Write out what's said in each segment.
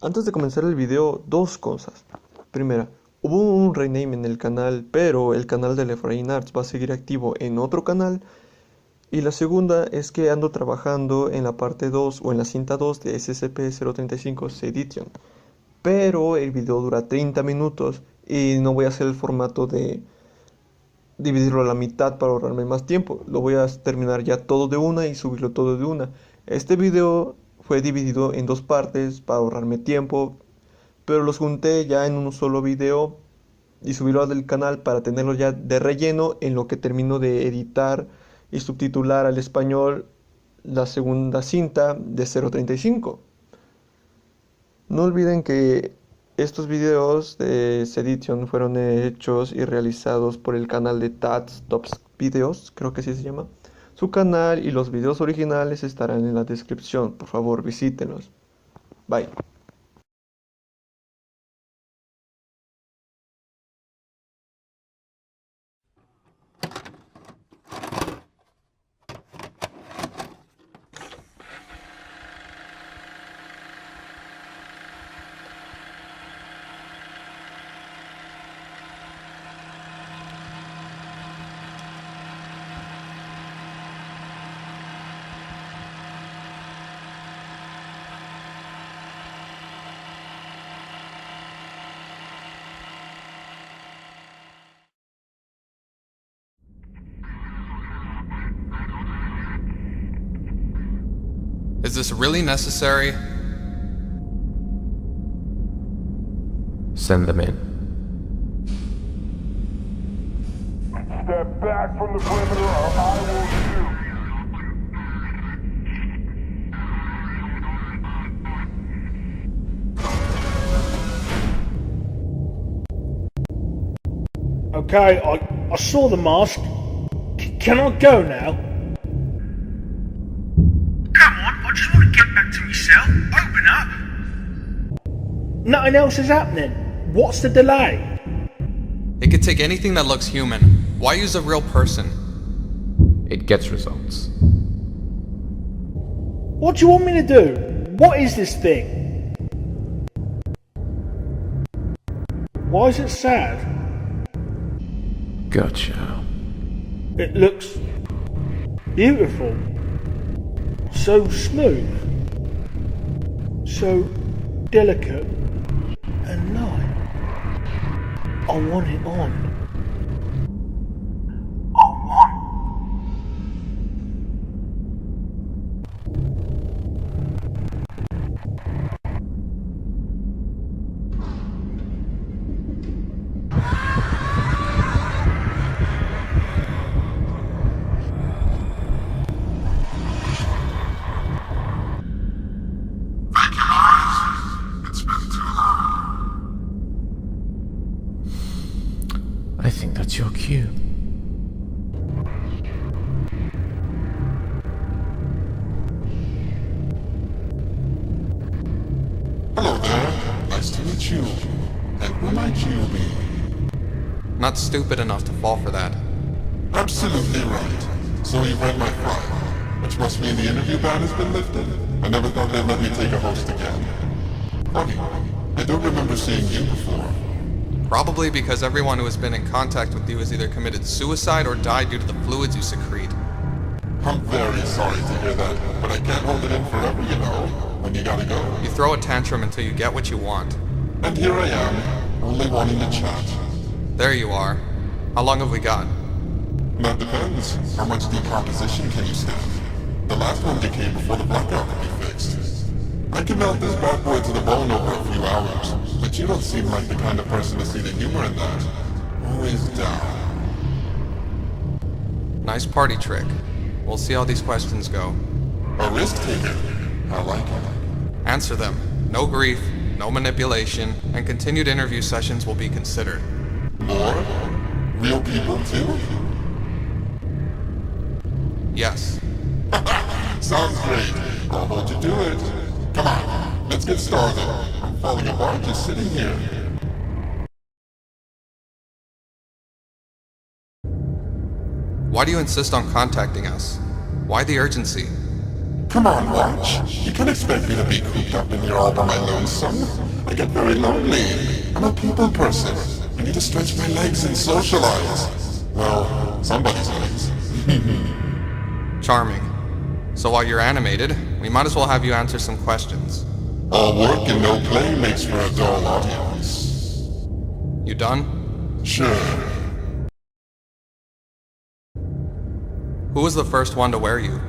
Antes de comenzar el video, dos cosas. Primera, hubo un rename en el canal, pero el canal de Efraín Arts va a seguir activo en otro canal. Y la segunda es que ando trabajando en la parte 2 o en la cinta 2 de SCP-035 Sedition. Pero el video dura 30 minutos y no voy a hacer el formato de dividirlo a la mitad para ahorrarme más tiempo. Lo voy a terminar ya todo de una y subirlo todo de una. Este video fue dividido en dos partes para ahorrarme tiempo, pero los junté ya en un solo video y subirlo al canal para tenerlo ya de relleno en lo que termino de editar y subtitular al español la segunda cinta de 035. No olviden que estos videos de Sedition fueron hechos y realizados por el canal de Tats TopVideos, creo que así se llama. Su canal y los videos originales estarán en la descripción, por favor visítenlos. Bye. Is this really necessary? Send them in. Step back from the perimeter or I will shoot. Okay, I saw the mask. Can I go now? Come on, I just want to get back to my cell. Open up. Nothing else is happening. What's the delay? It could take anything that looks human. Why use a real person? It gets results. What do you want me to do? What is this thing? Why is it sad? Gotcha. It looks beautiful. So smooth. So delicate and light. I want it on. I want. I think that's your cue. Hello there. Nice to meet you. And who might you be? Not stupid enough to fall for that. Absolutely right. So you read my file, which must mean the interview ban has been lifted. I never thought they'd let me take a host again. Funny, I don't remember seeing you before. Probably because everyone who has been in contact with you has either committed suicide or died due to the fluids you secrete. I'm very sorry to hear that, but I can't hold it in forever, you know. When you gotta go. You throw a tantrum until you get what you want. And here I am, only wanting to chat. There you are. How long have we got? That depends. How much decomposition can you stand? The last one decayed before the blackout could be fixed. I can melt this bad boy to the bone over a few hours, but you don't seem like the kind of person to see the humor in that. Always down. Nice party trick. We'll see how these questions go. A risk taker. I like it. Answer them. No grief, no manipulation, and continued interview sessions will be considered. More? Real people too? Yes. Sounds great. I'll hold you to it. Come on, let's get started. I'm falling apart just sitting here. Why do you insist on contacting us? Why the urgency? Come on, Watch. You can't expect me to be cooped up in here all by my lonesome. I get very lonely. I'm a people person. I need to stretch my legs and socialize. Well, somebody's legs. Charming. So while you're animated, we might as well have you answer some questions. All work and no play makes for a dull audience. You done? Sure. Who was the first one to wear you?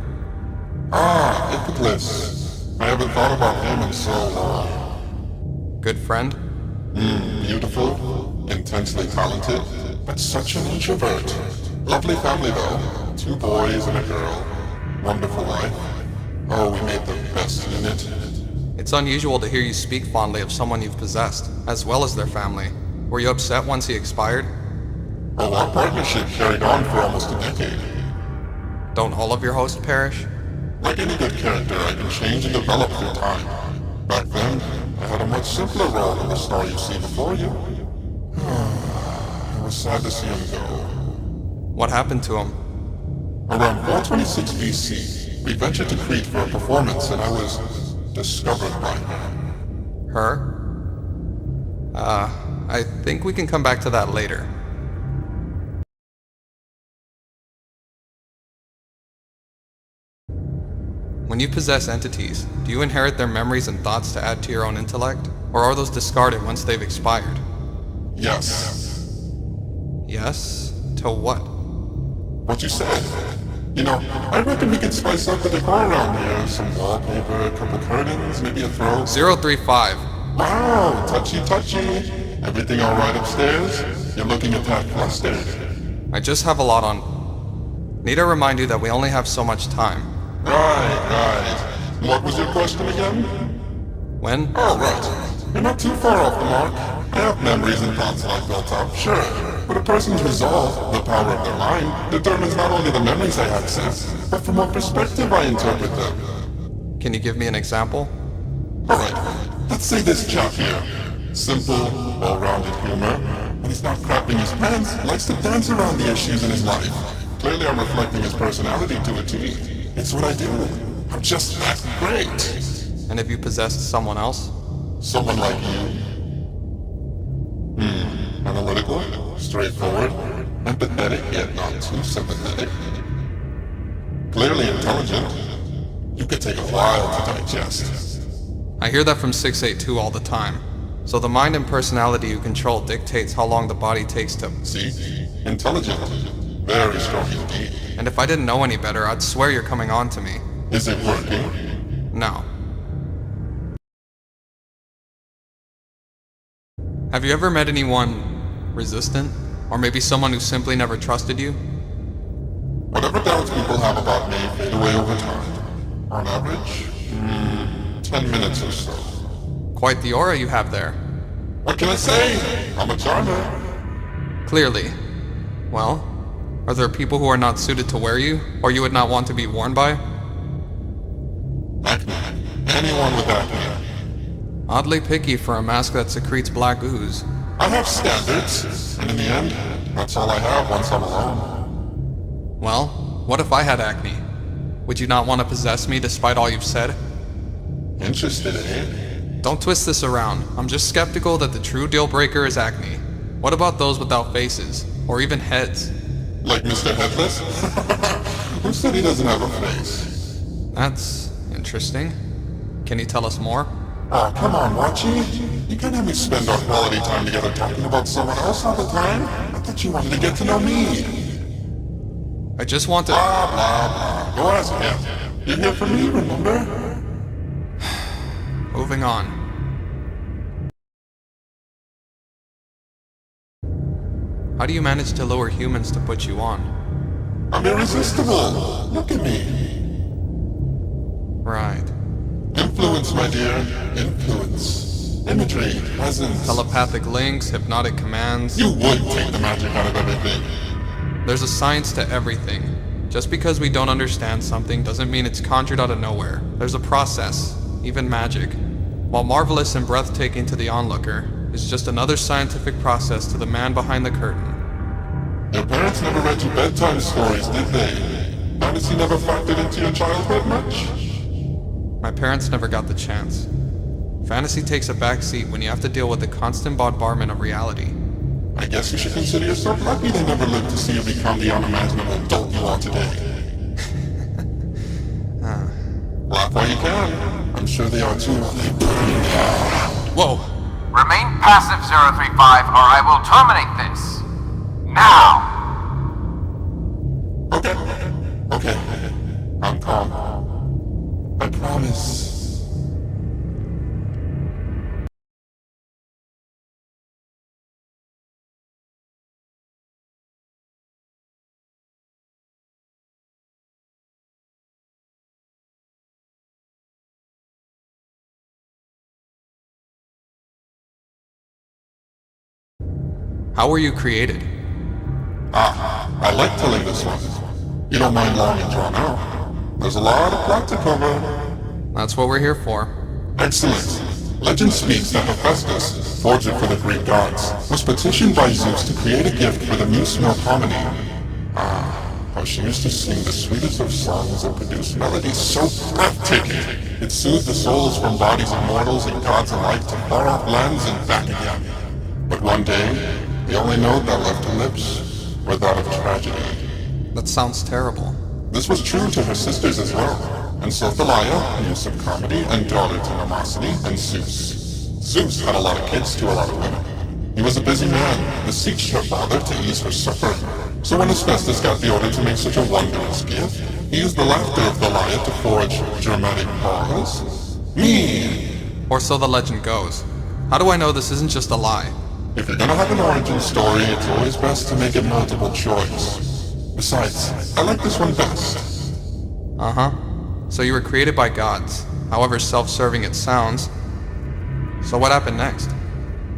Ipiclus. I haven't thought about him in so long. Good friend? Beautiful, intensely talented, but such an introvert. Lovely family though. 2 boys and a girl. Wonderful life. Oh, we made the best unit. It's unusual to hear you speak fondly of someone you've possessed, as well as their family. Were you upset once he expired? Oh, our partnership carried on for almost a decade. Don't all of your hosts perish? Like any good character, I can change and develop through time. Back then, I had a much simpler role than the star you see before you. It was sad to see him go. What happened to him? Around 426 BC, we ventured to Crete for a performance and I was discovered by her. Her? I think we can come back to that later. When you possess entities, do you inherit their memories and thoughts to add to your own intellect? Or are those discarded once they've expired? Yes. Yes? To what? What you said. You know, I reckon we could spice up the decor around here. Some wallpaper, a couple curtains, maybe a throw. 035. Wow, touchy. Everything alright upstairs? You're looking at that flustered. I just have a lot on. Need to remind you that we only have so much time. Right. What was your question again? When? Oh, right. You're not too far off the mark. I have memories and thoughts that I've built up, sure. But a person's resolve, the power of their mind, determines not only the memories I access, but from what perspective I interpret them. Can you give me an example? Alright, let's say this chap here. Simple, well-rounded humor. When he's not crapping his pants, likes to dance around the issues in his life. Clearly I'm reflecting his personality to a T. It's what I do. I'm just that great. And if you possessed someone else? Someone like you. Analytical, straightforward, empathetic yet not too sympathetic. Clearly intelligent. You could take a while to digest. I hear that from 682 all the time. So the mind and personality you control dictates how long the body takes to... See? Intelligent. Very strong indeed. And if I didn't know any better, I'd swear you're coming on to me. Is it working? No. Have you ever met anyone resistant? Or maybe someone who simply never trusted you? Whatever doubts people have about me fade away over time. On average, 10 minutes or so. Quite the aura you have there. What can I say? I'm a charmer. Clearly. Well, are there people who are not suited to wear you, or you would not want to be worn by? Acne. Anyone with acne. Oddly picky for a mask that secretes black ooze. I have standards, and in the end, that's all I have once I'm alone. Well, what if I had acne? Would you not want to possess me despite all you've said? Interested, eh? Don't twist this around. I'm just skeptical that the true deal breaker is acne. What about those without faces, or even heads? Like Mr. Headless? Who said he doesn't have a face? That's interesting. Can you tell us more? Ah, come on, Watchy. You can't have me spend our quality time together talking about someone else all the time. I thought you wanted to get to know me. I just want to... Blah, blah, blah. Go ask him. You're here for me, remember? Moving on. How do you manage to lure humans to put you on? I'm irresistible. Look at me. Right. Influence, my dear. Influence. Imagery, presence. Telepathic links, hypnotic commands. You would take the magic out of everything. There's a science to everything. Just because we don't understand something doesn't mean it's conjured out of nowhere. There's a process, even magic. While marvelous and breathtaking to the onlooker, is just another scientific process to the man behind the curtain. Your parents never read you bedtime stories, did they? Fantasy never factored into your childhood much? My parents never got the chance. Fantasy takes a back seat when you have to deal with the constant bombardment of reality. I guess you should consider yourself lucky they never lived to see you become the unimaginable adult you are today. Laugh while you can. I'm sure they are too. Whoa! Remain passive, 035, or I will terminate this. Now! Okay. I'm calm. I promise. How were you created? I like telling this one. You don't mind long and drawn out. There's a lot of plot to cover. That's what we're here for. Excellent. Legend speaks that Hephaestus, forger for the Greek gods, was petitioned by Zeus to create a gift for the muse Melpomene. How she used to sing the sweetest of songs and produce melodies so breathtaking, it soothed the souls from bodies of mortals and gods alike to far-off lands and back again. But one day, the only note that left her lips were that of tragedy. That sounds terrible. This was true to her sisters as well, and so Thalia, muse of comedy and daughter to Mnemosyne and Zeus. Zeus had a lot of kids to a lot of women. He was a busy man, beseeched her father to ease her suffering. So when Hephaestus got the order to make such a wondrous gift, he used the laughter of Thalia to forge dramatic pause. Me! Or so the legend goes. How do I know this isn't just a lie? If you're gonna have an origin story, it's always best to make it multiple choice. Besides, I like this one best. Uh-huh. So you were created by gods, however self-serving it sounds. So what happened next?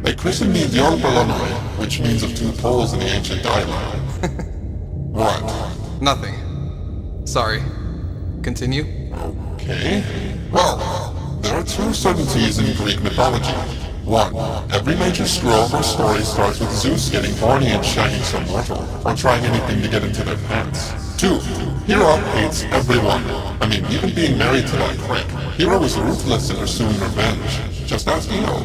They christened me Dion Polonoi, which means of two poles in the ancient dialogue. What? Nothing. Sorry. Continue? Okay. Well, there are two certainties in Greek mythology. One, every major scroll or story starts with Zeus getting horny and shagging some mortal, or trying anything to get into their pants. Two, Hera hates everyone. I mean, even being married to that prick. Hera was ruthless in pursuing revenge. Just ask Io.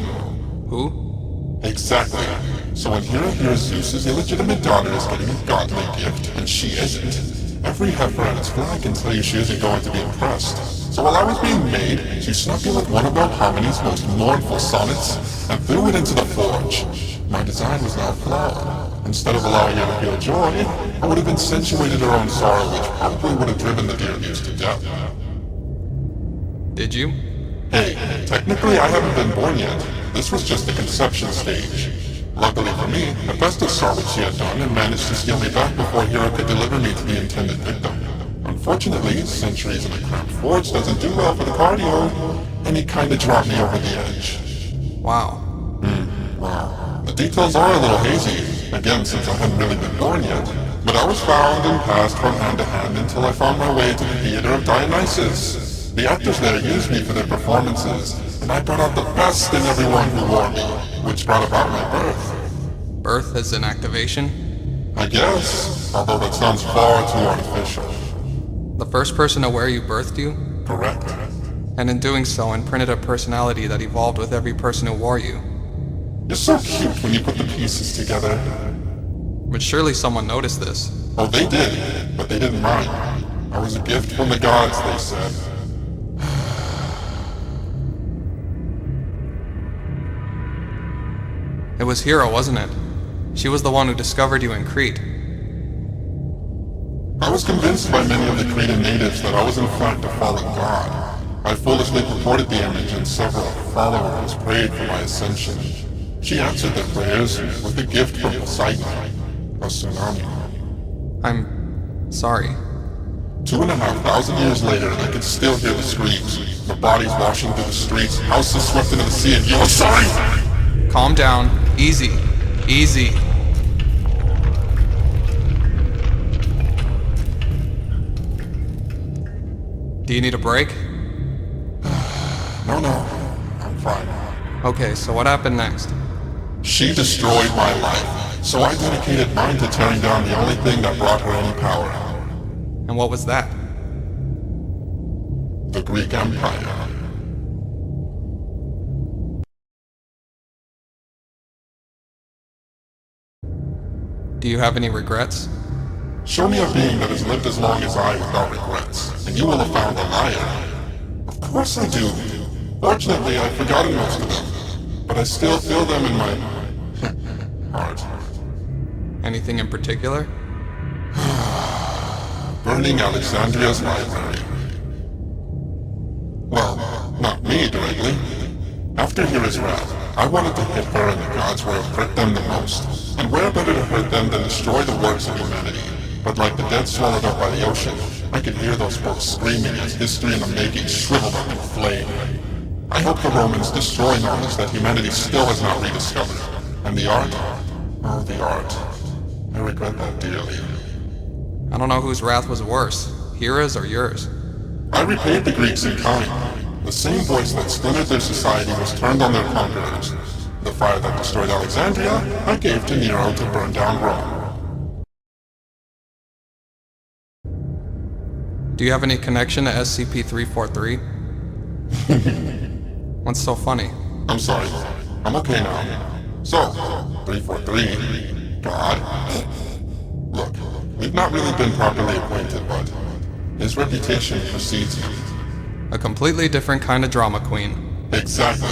Who? Exactly. So when Hera hears Zeus's illegitimate daughter is getting a godly gift, and she isn't, every heifer on its flag can tell you she isn't going to be impressed. So while I was being made, she snuck in with one of Melpomene's most mournful sonnets, and threw it into the forge. My design was now flawed. Instead of allowing her to feel joy, I would have accentuated her own sorrow, which probably would have driven the dear muse to death. Did you? Hey, technically I haven't been born yet. This was just the conception stage. Luckily for me, Hephaestus saw what she had done and managed to steal me back before Hera could deliver me to the intended victim. Unfortunately, centuries in a cramped forge doesn't do well for the cardio, and he kinda dropped me over the edge. Wow. Wow. The details are a little hazy, again since I hadn't really been born yet, but I was found and passed from hand to hand until I found my way to the theater of Dionysus. The actors there used me for their performances, and I brought out the best in everyone who wore me, which brought about my birth. Birth as an activation? I guess, although that sounds far too artificial. The first person to wear you birthed you? Correct. And in doing so, imprinted a personality that evolved with every person who wore you. You're so cute when you put the pieces together. But surely someone noticed this. Oh, they did, but they didn't mind. I was a gift from the gods, they said. It was Hera, wasn't it? She was the one who discovered you in Crete. I was convinced by many of the Cretan natives that I was in fact a fallen god. I foolishly purported the image and several followers prayed for my ascension. She answered their prayers with a gift from Poseidon, a tsunami. I'm sorry. 2,500 years later, I could still hear the screams. The bodies washing through the streets, houses swept into the sea, and you're sorry! Calm down. Easy. Easy. Do you need a break? No, I'm fine. Okay, so what happened next? She destroyed my life, so I dedicated mine to tearing down the only thing that brought her any power. And what was that? The Greek Empire. Do you have any regrets? Show me a being that has lived as long as I without regrets, and you will have found a liar. Of course I do. Fortunately, I've forgotten most of them, but I still feel them in my heart. Anything in particular? Burning Alexandria's library. Well, not me directly. After Hera's wrath, I wanted to hit her and the gods where it hurt them the most. And where better to hurt them than destroy the works of humanity? But like the dead swallowed up by the ocean, I could hear those books screaming as history in the making shriveled up in flame. I hope the Romans destroy knowledge that humanity still has not rediscovered. And the art? Oh, the art. I regret that dearly. I don't know whose wrath was worse, Hera's or yours. I repaid the Greeks in kind. The same voice that splintered their society was turned on their conquerors. The fire that destroyed Alexandria, I gave to Nero to burn down Rome. Do you have any connection to SCP-035? What's so funny? I'm sorry. I'm okay now. So, 343, God. Look, we've not really been properly acquainted, but his reputation precedes him. A completely different kind of drama queen. Exactly.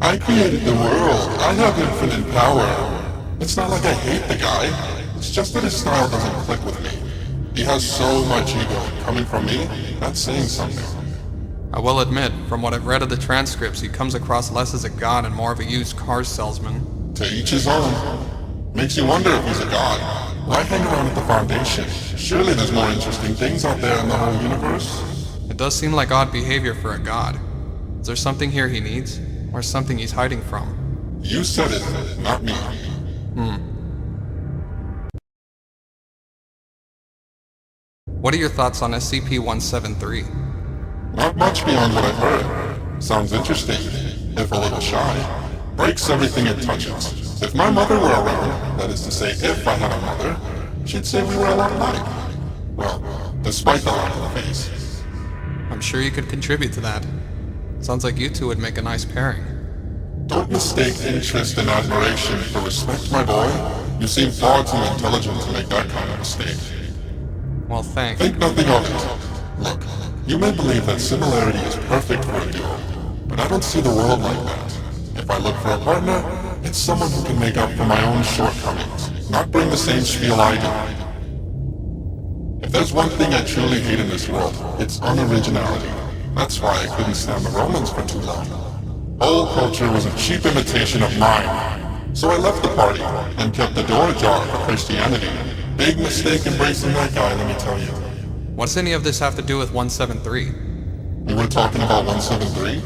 I created the world. I have infinite power. It's not like I hate the guy. It's just that his style doesn't click with me. He has so much ego. Coming from me, that's saying something. I will admit, from what I've read of the transcripts, he comes across less as a god and more of a used car salesman. To each his own. Makes you wonder if he's a god. Why hang around at the Foundation? Surely there's more interesting things out there in the whole universe. It does seem like odd behavior for a god. Is there something here he needs? Or something he's hiding from? You said it, not me. What are your thoughts on SCP-173? Not much beyond what I've heard. Sounds interesting, if a little shy. Breaks everything it touches. If my mother were around, that is to say, if I had a mother, she'd say we were a lot alike. Well, despite the lack of the face. I'm sure you could contribute to that. Sounds like you two would make a nice pairing. Don't mistake interest and admiration for respect, my boy. You seem far too intelligent to make that kind of mistake. Well, thanks. Think nothing of it. Look, you may believe that similarity is perfect for a duo, but I don't see the world like that. If I look for a partner, it's someone who can make up for my own shortcomings, not bring the same spiel I do. If there's one thing I truly hate in this world, it's unoriginality. That's why I couldn't stand the Romans for too long. Whole culture was a cheap imitation of mine. So I left the party, and kept the door ajar for Christianity. Big mistake embracing that guy, let me tell you. What's any of this have to do with 173? We were talking about 173?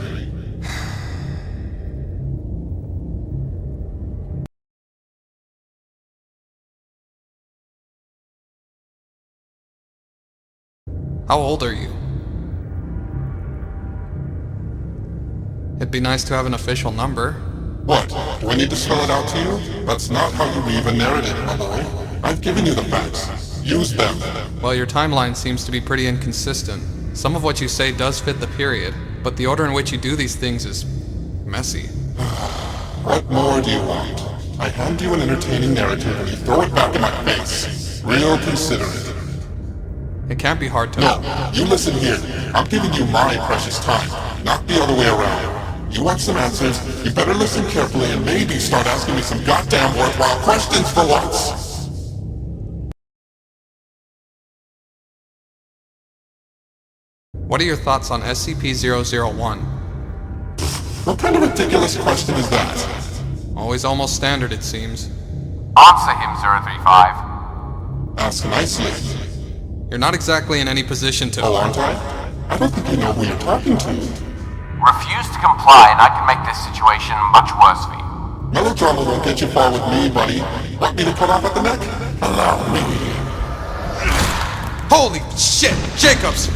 How old are you? It'd be nice to have an official number. What? Do I need to spell it out to you? That's not how you weave a narrative, my boy. I've given you the facts. Use them. Well, your timeline seems to be pretty inconsistent. Some of what you say does fit the period, but the order in which you do these things is messy. What more do you want? I hand you an entertaining narrative and you throw it back in my face. Real considerate. It can't be hard to... No, you listen here. I'm giving you my precious time, not the other way around. You want some answers, you better listen carefully and maybe start asking me some goddamn worthwhile questions for once. What are your thoughts on SCP-001? What kind of ridiculous question is that? Always almost standard, it seems. Answer him, 035. Ask nicely. You're not exactly in any position to... Oh, aren't I? I don't think you know who you're talking to. Refuse to comply and I can make this situation much worse for you. Melodrama won't get you far with me, buddy. Want me to cut off at the neck? Allow me. Holy shit! Jacobs!